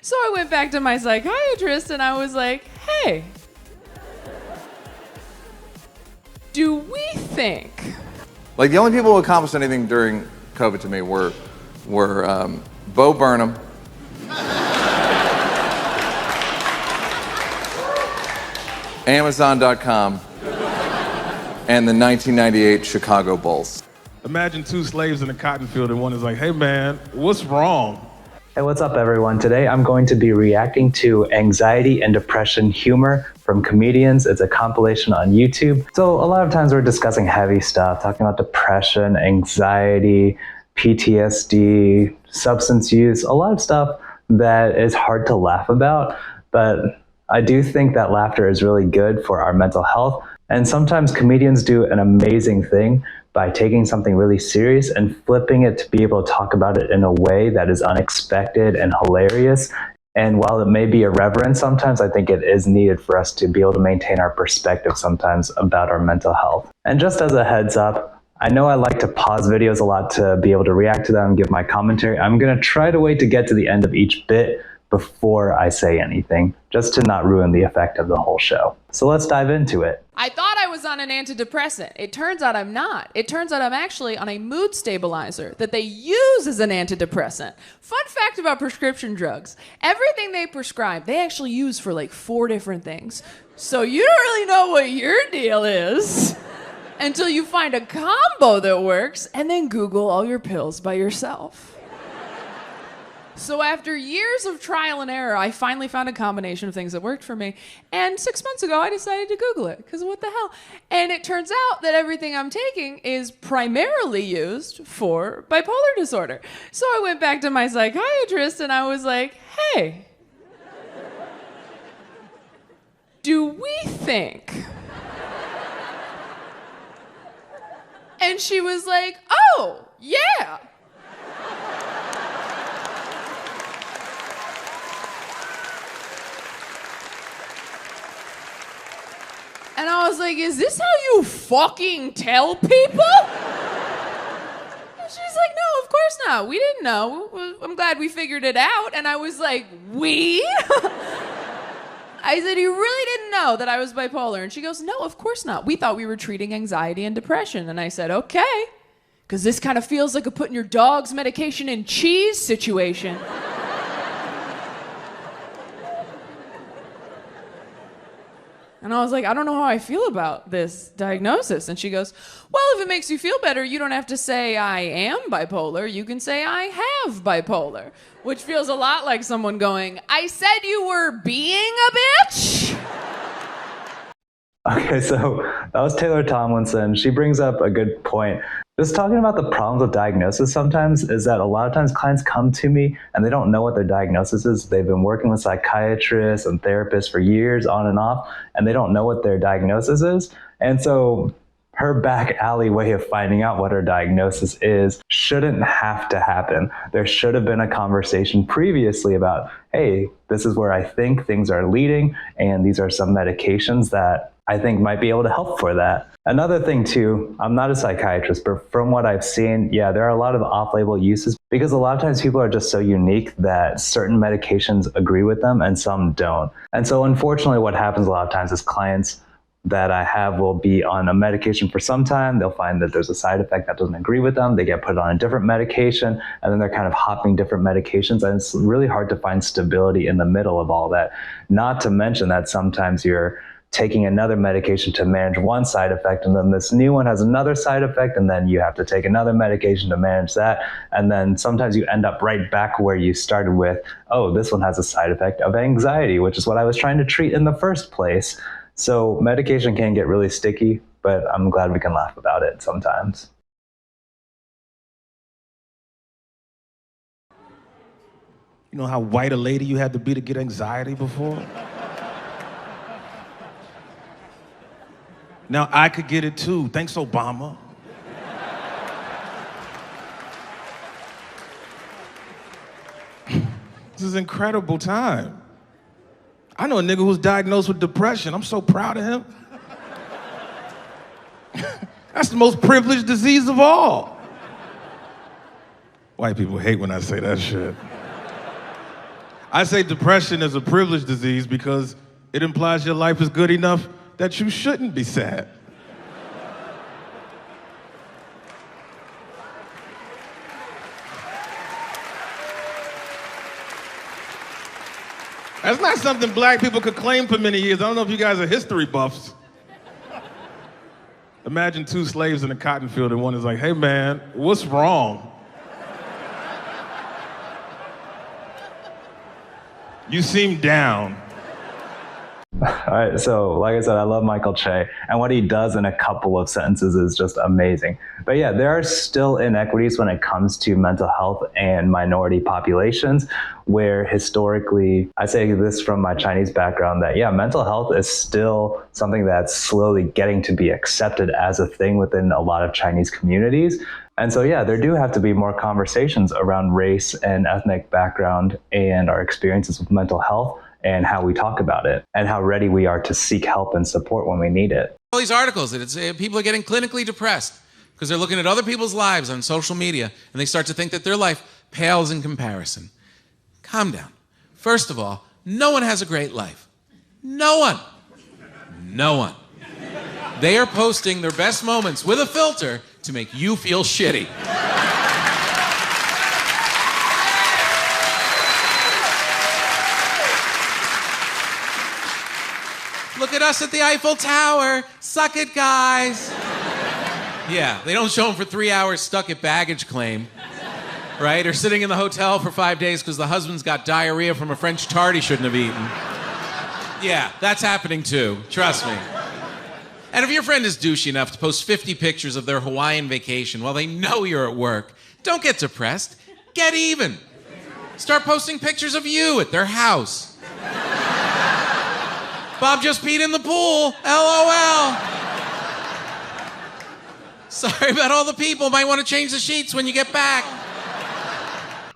So I went back to my psychiatrist and I was like, hey, do we think? Like, the only people who accomplished anything during COVID to me were Bo Burnham, Amazon.com, and the 1998 Chicago Bulls. Imagine two slaves in a cotton field and one is like, hey man, what's wrong? Hey, what's up everyone? Today I'm going to be reacting to anxiety and depression humor from comedians. It's a compilation on YouTube. So a lot of times we're discussing heavy stuff, talking about depression, anxiety, PTSD, substance use, a lot of stuff that is hard to laugh about, but I do think that laughter is really good for our mental health. And sometimes comedians do an amazing thing by taking something really serious and flipping it to be able to talk about it in a way that is unexpected and hilarious. And while it may be irreverent sometimes, I think it is needed for us to be able to maintain our perspective sometimes about our mental health. And just as a heads up, I know I like to pause videos a lot to be able to react to them, give my commentary. I'm gonna try to wait to get to the end of each bit before I say anything, just to not ruin the effect of the whole show. So let's dive into it. I thought I was on an antidepressant. It turns out I'm not. It turns out I'm actually on a mood stabilizer that they use as an antidepressant. Fun fact about prescription drugs. Everything they prescribe, they actually use for like 4 different things. So you don't really know what your deal is until you find a combo that works and then Google all your pills by yourself. So after years of trial and error, I finally found a combination of things that worked for me. And 6 months ago, I decided to Google it, because what the hell? And it turns out that everything I'm taking is primarily used for bipolar disorder. So I went back to my psychiatrist and I was like, hey, do we think? And she was like, oh, yeah. And I was like, is this how you fucking tell people? And she's like, no, of course not. We didn't know. I'm glad we figured it out. And I was like, we? I said, you really didn't know that I was bipolar? And she goes, no, of course not. We thought we were treating anxiety and depression. And I said, okay. Because this kind of feels like a putting your dog's medication in cheese situation. And I was like, I don't know how I feel about this diagnosis. And she goes, well, if it makes you feel better, you don't have to say I am bipolar. You can say I have bipolar, which feels a lot like someone going, I said you were being a bitch. Okay, so that was Taylor Tomlinson. She brings up a good point. Just talking about the problems with diagnosis sometimes is that a lot of times clients come to me and they don't know what their diagnosis is. They've been working with psychiatrists and therapists for years on and off, and they don't know what their diagnosis is. And so her back alley way of finding out what her diagnosis is shouldn't have to happen. There should have been a conversation previously about, hey, this is where I think things are leading, and these are some medications that I think might be able to help for that. Another thing too, I'm not a psychiatrist, but from what I've seen, yeah, there are a lot of off-label uses because a lot of times people are just so unique that certain medications agree with them and some don't. And so unfortunately what happens a lot of times is clients that I have will be on a medication for some time. They'll find that there's a side effect that doesn't agree with them. They get put on a different medication, and then they're kind of hopping different medications. And it's really hard to find stability in the middle of all that. Not to mention that sometimes you're taking another medication to manage one side effect, and then this new one has another side effect, and then you have to take another medication to manage that. And then sometimes you end up right back where you started with, oh, this one has a side effect of anxiety, which is what I was trying to treat in the first place. So medication can get really sticky, but I'm glad we can laugh about it sometimes. You know how white a lady you had to be to get anxiety before? Now I could get it too. Thanks, Obama. This is an incredible time. I know a nigga who's diagnosed with depression. I'm so proud of him. That's the most privileged disease of all. White people hate when I say that shit. I say depression is a privileged disease because it implies your life is good enough that you shouldn't be sad. That's not something black people could claim for many years. I don't know if you guys are history buffs. Imagine two slaves in a cotton field and one is like, hey man, what's wrong? You seem down. All right, so like I said, I love Michael Che, and what he does in a couple of sentences is just amazing. But yeah, there are still inequities when it comes to mental health and minority populations, where historically, I say this from my Chinese background, that yeah, mental health is still something that's slowly getting to be accepted as a thing within a lot of Chinese communities. And so, yeah, there do have to be more conversations around race and ethnic background and our experiences with mental health and how we talk about it and how ready we are to seek help and support when we need it. All these articles that people are getting clinically depressed because they're looking at other people's lives on social media and they start to think that their life pales in comparison. Calm down. First of all, no one has a great life. No one. No one. They are posting their best moments with a filter to make you feel shitty. Look at us at the Eiffel Tower. Suck it, guys. Yeah, they don't show them for 3 hours stuck at baggage claim, right? Or sitting in the hotel for 5 days because the husband's got diarrhea from a French tart he shouldn't have eaten. Yeah, that's happening too. Trust me. And if your friend is douchey enough to post 50 pictures of their Hawaiian vacation while they know you're at work, don't get depressed. Get even. Start posting pictures of you at their house. Bob just peed in the pool. LOL. Sorry about all the people. Might want to change the sheets when you get back.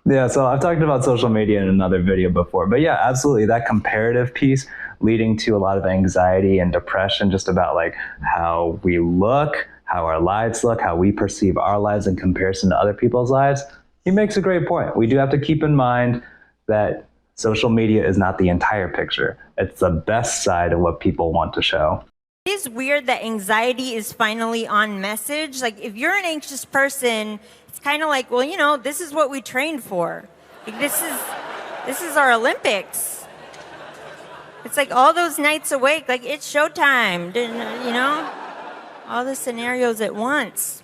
Yeah, so I've talked about social media in another video before, but yeah, absolutely. That comparative piece leading to a lot of anxiety and depression just about like how we look, how our lives look, how we perceive our lives in comparison to other people's lives. He makes a great point. We do have to keep in mind that social media is not the entire picture. It's the best side of what people want to show. It is weird that anxiety is finally on message. Like, if you're an anxious person, it's kind of like, well, you know, this is what we trained for. Like, this is our Olympics. It's like all those nights awake, like it's showtime, you know? All the scenarios at once.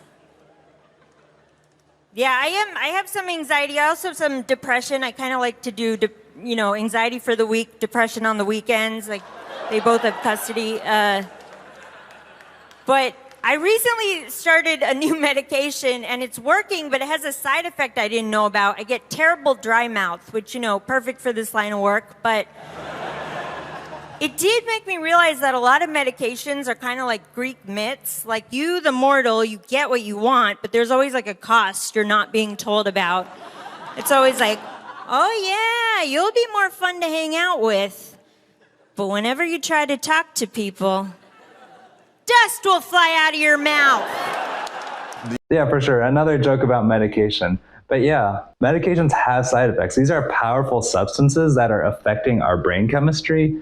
Yeah, I have some anxiety. I also have some depression. I kind of like to do, anxiety for the week, depression on the weekends. Like, they both have custody. But I recently started a new medication, and it's working, but it has a side effect I didn't know about. I get terrible dry mouth, which, perfect for this line of work. But it did make me realize that a lot of medications are kind of like Greek myths. Like, you, the mortal, you get what you want, but there's always like a cost you're not being told about. It's always like, oh yeah, you'll be more fun to hang out with. But whenever you try to talk to people, dust will fly out of your mouth. Yeah, for sure. Another joke about medication. But yeah, medications have side effects. These are powerful substances that are affecting our brain chemistry.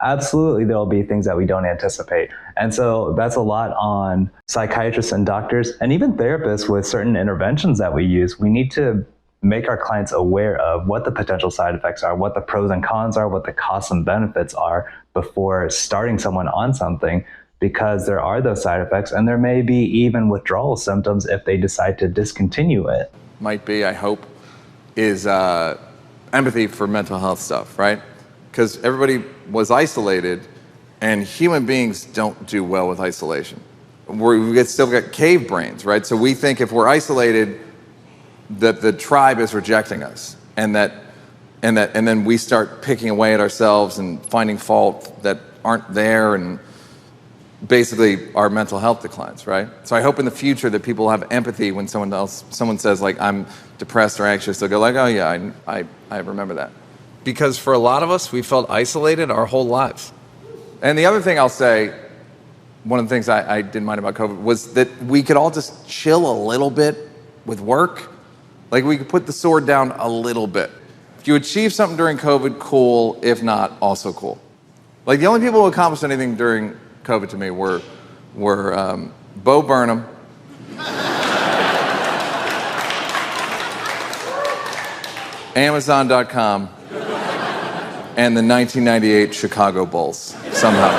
Absolutely, there'll be things that we don't anticipate. And so that's a lot on psychiatrists and doctors and even therapists with certain interventions that we use. We need to make our clients aware of what the potential side effects are, what the pros and cons are, what the costs and benefits are before starting someone on something, because there are those side effects and there may be even withdrawal symptoms if they decide to discontinue it. Might be, I hope, is empathy for mental health stuff, right? Because everybody was isolated, and human beings don't do well with isolation. Still got cave brains, right? So we think if we're isolated, that the tribe is rejecting us, and then we start picking away at ourselves and finding fault that aren't there, and basically our mental health declines, right? So I hope in the future that people have empathy when someone says like, I'm depressed or anxious, they'll go like, oh yeah, I remember that. Because for a lot of us, we felt isolated our whole lives. And the other thing I'll say, one of the things I didn't mind about COVID was that we could all just chill a little bit with work. Like, we could put the sword down a little bit. If you achieve something during COVID, cool. If not, also cool. Like, the only people who accomplished anything during COVID to me were Bo Burnham, Amazon.com, and the 1998 Chicago Bulls, somehow.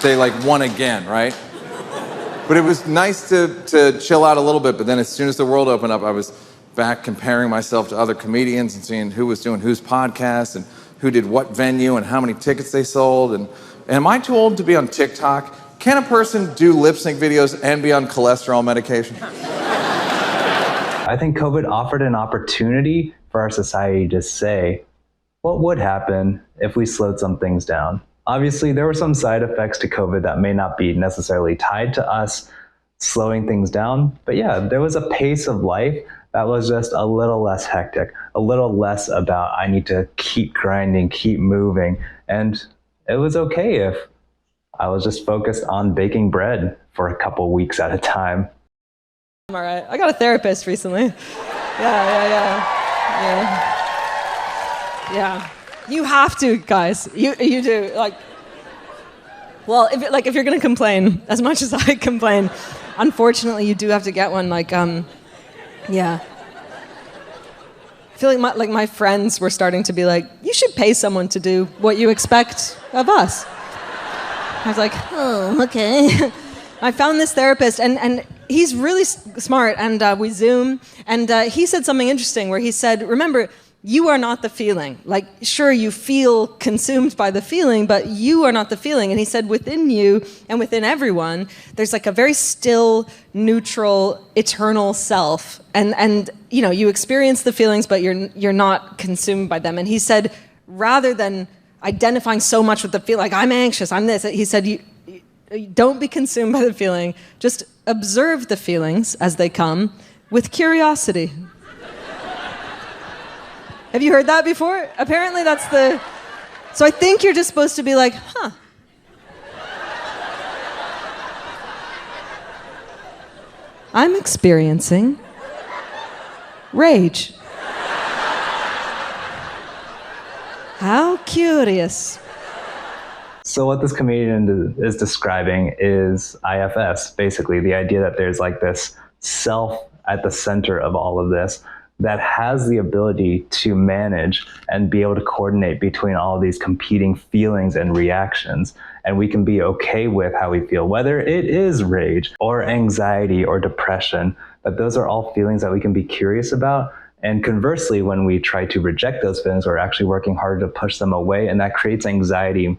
They, like, won again, right? But it was nice to chill out a little bit, but then as soon as the world opened up, I was back comparing myself to other comedians and seeing who was doing whose podcast and who did what venue and how many tickets they sold. And am I too old to be on TikTok? Can a person do lip sync videos and be on cholesterol medication? I think COVID offered an opportunity for our society to say, what would happen if we slowed some things down? Obviously, there were some side effects to COVID that may not be necessarily tied to us slowing things down. But yeah, there was a pace of life that was just a little less hectic, a little less about I need to keep grinding, keep moving. And it was okay if I was just focused on baking bread for a couple weeks at a time. I'm all right. I got a therapist recently. Yeah. You have to, guys. You do. Like, well, if you're gonna complain as much as I complain, unfortunately, you do have to get one. Like, yeah. I feel like my friends were starting to be like, you should pay someone to do what you expect of us. I was like, oh, okay. I found this therapist, and he's really smart, and we Zoom, and he said something interesting where he said, remember, you are not the feeling. Like, sure, you feel consumed by the feeling, but you are not the feeling. And he said within you and within everyone, there's like a very still, neutral, eternal self. And you experience the feelings, but you're not consumed by them. And he said, rather than identifying so much with the feeling, like, I'm anxious, I'm this, he said, you don't be consumed by the feeling. Just observe the feelings as they come with curiosity. Have you heard that before? Apparently that's the... So I think you're just supposed to be like, huh. I'm experiencing rage. How curious. So what this comedian is describing is IFS, basically, the idea that there's like this self at the center of all of this that has the ability to manage and be able to coordinate between all of these competing feelings and reactions. And we can be okay with how we feel, whether it is rage or anxiety or depression, that those are all feelings that we can be curious about. And conversely, when we try to reject those feelings, we're actually working harder to push them away. And that creates anxiety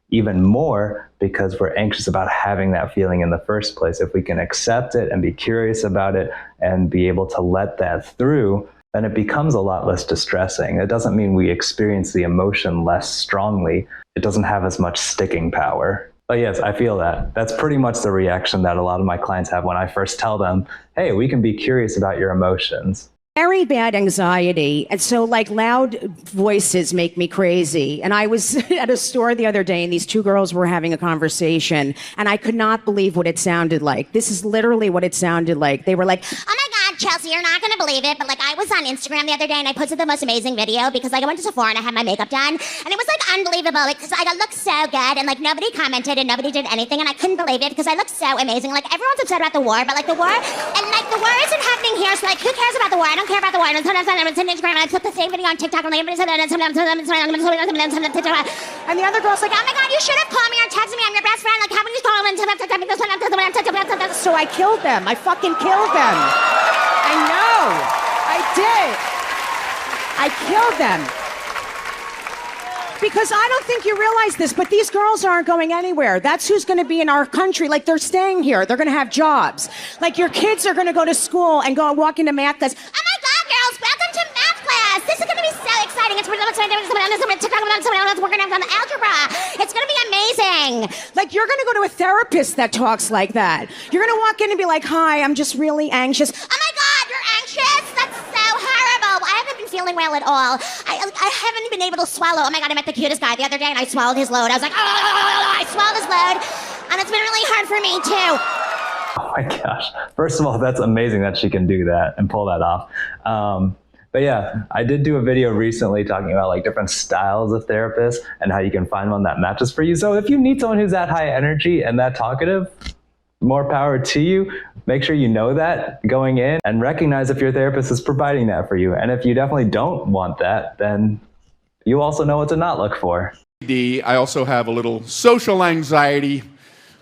even more because we're anxious about having that feeling in the first place. If we can accept it and be curious about it and be able to let that through, then it becomes a lot less distressing. It doesn't mean we experience the emotion less strongly. It doesn't have as much sticking power. But yes, I feel that. That's pretty much the reaction that a lot of my clients have when I first tell them, hey, we can be curious about your emotions. Very bad anxiety. And so like loud voices make me crazy. And I was at a store the other day and these two girls were having a conversation and I could not believe what it sounded like. This is literally what it sounded like. They were like, oh my God, Chelsea, you're not gonna believe it, but like I was on Instagram the other day and I posted the most amazing video because like I went to Sephora and I had my makeup done and it was like unbelievable because like, I looked so good and like nobody commented and nobody did anything and I couldn't believe it because I looked so amazing. Like everyone's upset about the war, but like the war isn't happening here, so like who cares about the war? I don't care about the war. And sometimes I'm on Instagram and I put the same video on TikTok and like everybody said that and sometimes and the other girl's like, oh my God, you should have called me or texted me. I'm your best friend. Like how many you call me? So I killed them. I fucking killed them. I know. I did. I killed them. Because I don't think you realize this, but these girls aren't going anywhere. That's who's going to be in our country. Like, they're staying here. They're going to have jobs. Like, your kids are going to go to school and go and walk into math class. Oh, my God, girls, welcome to math class. This is going to be so exciting. It's we're going to working on algebra. It's going to be amazing. Like, you're going to go to a therapist that talks like that. You're going to walk in and be like, hi, I'm just really anxious. Oh, my God, you're anxious? That's so horrible. I haven't been feeling well at all. I haven't been able to swallow. Oh, my God, I met the cutest guy the other day, and I swallowed his load. I was like, oh, I swallowed his load, and it's been really hard for me, too. my gosh. First of all, that's amazing that she can do that and pull that off. But yeah, I did do a video recently talking about like different styles of therapists and how you can find one that matches for you. So if you need someone who's that high energy and that talkative, more power to you. Make sure you know that going in and recognize if your therapist is providing that for you. And if you definitely don't want that, then you also know what to not look for. I also have a little social anxiety,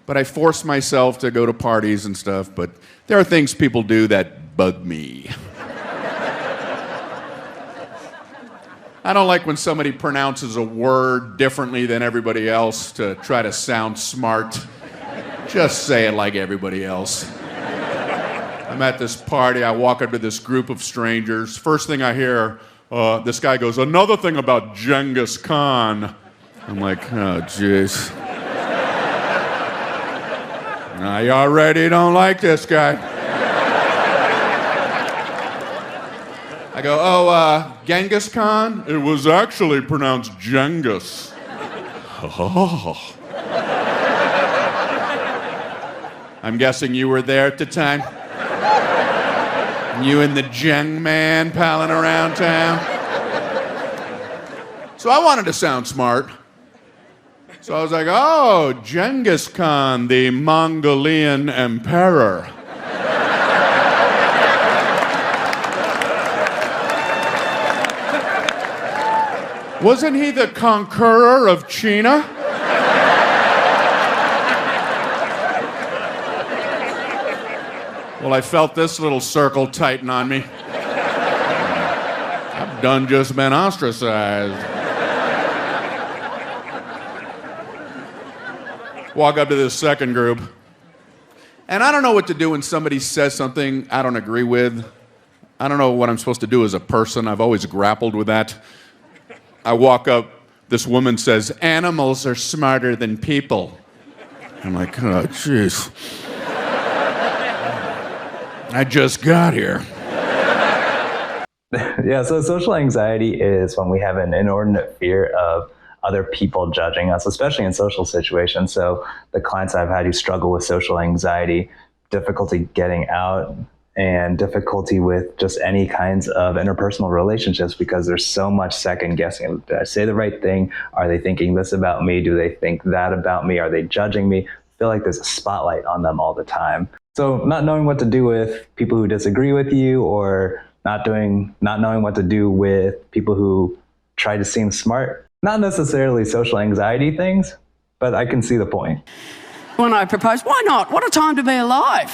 but I force myself to go to parties and stuff. But there are things people do that bug me. I don't like when somebody pronounces a word differently than everybody else to try to sound smart. Just say it like everybody else. I'm at this party, I walk up to this group of strangers. First thing I hear, this guy goes, another thing about Genghis Khan. I'm like, oh, jeez. I already don't like this guy. I go, oh, Genghis Khan? It was actually pronounced Genghis. Oh. I'm guessing you were there at the time? You and the Jeng man palling around town? So I wanted to sound smart. So I was like, oh, Genghis Khan, the Mongolian emperor. Wasn't he the conqueror of China? Well, I felt this little circle tighten on me. I've done just been ostracized. Walk up to this second group. And I don't know what to do when somebody says something I don't agree with. I don't know what I'm supposed to do as a person. I've always grappled with that. I walk up, this woman says, animals are smarter than people. I'm like, oh, jeez. I just got here. Yeah, so social anxiety is when we have an inordinate fear of other people judging us, especially in social situations. So the clients I've had who struggle with social anxiety, difficulty getting out, and difficulty with just any kinds of interpersonal relationships because there's so much second guessing. Did I say the right thing? Are they thinking this about me? Do they think that about me? Are they judging me? I feel like there's a spotlight on them all the time. So not knowing what to do with people who disagree with you, or not knowing what to do with people who try to seem smart. Not necessarily social anxiety things, but I can see the point. When I proposed, why not? What a time to be alive.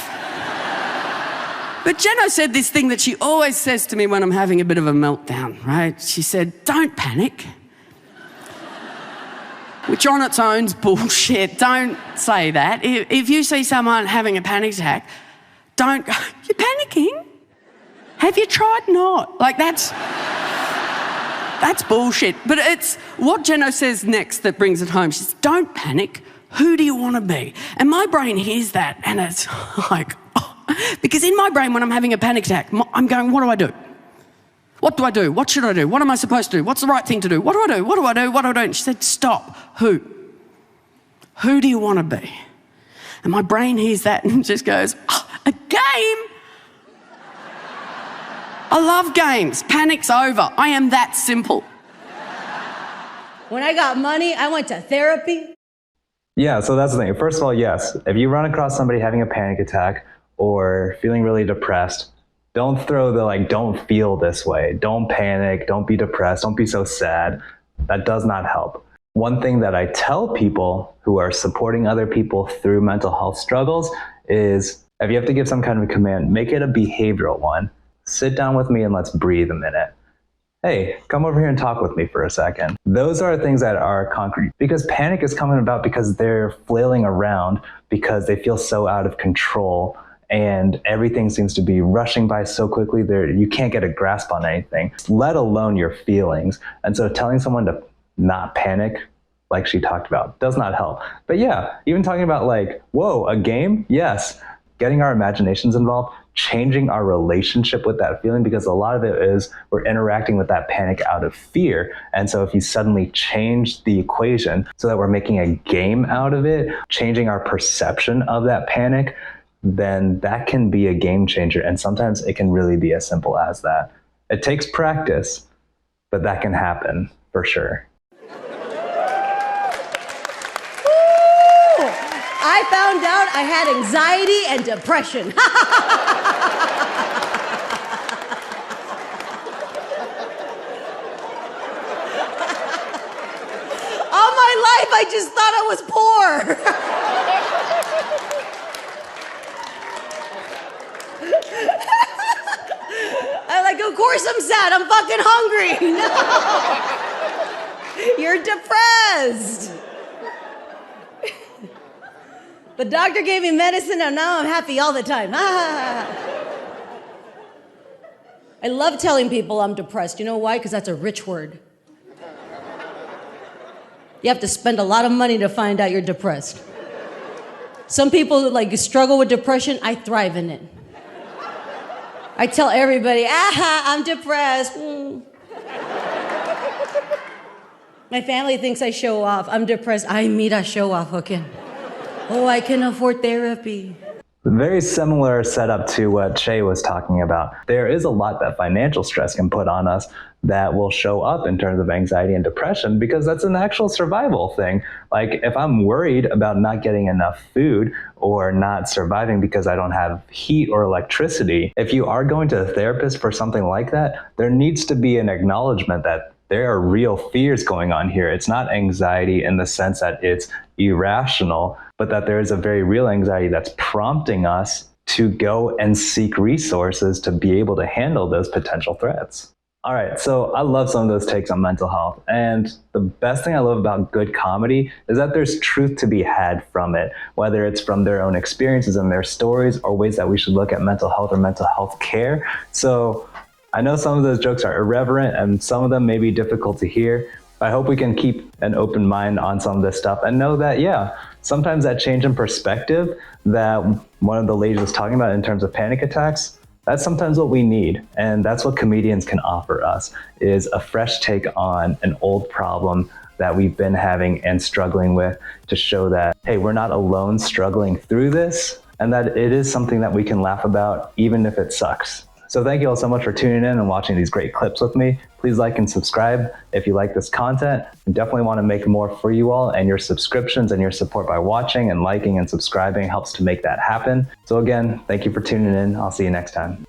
But Jenna said this thing that she always says to me when I'm having a bit of a meltdown, right? She said, don't panic. Which on its own's bullshit. Don't say that. If you see someone having a panic attack, don't go, you're panicking? Have you tried not? Like that's bullshit. But it's what Jenna says next that brings it home. She says, don't panic. Who do you want to be? And my brain hears that and it's like, oh. Because in my brain when I'm having a panic attack, I'm going, what do I do? What do I do? What should I do? What am I supposed to do? What's the right thing to do? What do I do? What do I do? What do I do? And she said, stop. Who? Who do you want to be? And my brain hears that and just goes, oh, a game? I love games. Panic's over. I am that simple. When I got money, I went to therapy. Yeah, so that's the thing. First of all, yes, if you run across somebody having a panic attack or feeling really depressed, don't throw the don't feel this way. Don't panic. Don't be depressed. Don't be so sad. That does not help. One thing that I tell people who are supporting other people through mental health struggles is if you have to give some kind of a command, make it a behavioral one. Sit down with me and let's breathe a minute. Hey, come over here and talk with me for a second. Those are things that are concrete because panic is coming about because they're flailing around because they feel so out of control. And everything seems to be rushing by so quickly there you can't get a grasp on anything, let alone your feelings. And so telling someone to not panic, like she talked about, does not help. But yeah, even talking about whoa, a game? Yes. Getting our imaginations involved, changing our relationship with that feeling, because a lot of it is we're interacting with that panic out of fear. And so if you suddenly change the equation so that we're making a game out of it, changing our perception of that panic, then that can be a game changer. And sometimes it can really be as simple as that. It takes practice, but that can happen for sure. I found out I had anxiety and depression. All my life, I just thought I was poor. I'm like, of course I'm sad. I'm fucking hungry. No. You're depressed. The doctor gave me medicine and now I'm happy all the time. I love telling people I'm depressed. You know why? Because that's a rich word. You have to spend a lot of money to find out you're depressed. Some people struggle with depression. I thrive in it. I tell everybody, I'm depressed. My family thinks I show off. I'm depressed. I show off, okay? Oh, I can afford therapy. Very similar setup to what Shay was talking about. There is a lot that financial stress can put on us that will show up in terms of anxiety and depression, because that's an actual survival thing. Like if I'm worried about not getting enough food or not surviving because I don't have heat or electricity, if you are going to a therapist for something like that, there needs to be an acknowledgement that there are real fears going on here. It's not anxiety in the sense that it's irrational, but that there is a very real anxiety that's prompting us to go and seek resources to be able to handle those potential threats. All right, so I love some of those takes on mental health. And the best thing I love about good comedy is that there's truth to be had from it, whether it's from their own experiences and their stories or ways that we should look at mental health or mental health care. So I know some of those jokes are irreverent and some of them may be difficult to hear. I hope we can keep an open mind on some of this stuff and know that, yeah, sometimes that change in perspective that one of the ladies was talking about in terms of panic attacks, that's sometimes what we need. And that's what comedians can offer us, is a fresh take on an old problem that we've been having and struggling with, to show that, hey, we're not alone struggling through this, and that it is something that we can laugh about even if it sucks. So thank you all so much for tuning in and watching these great clips with me. Please like and subscribe if you like this content. I definitely want to make more for you all, and your subscriptions and your support by watching and liking and subscribing helps to make that happen. So again, thank you for tuning in. I'll see you next time.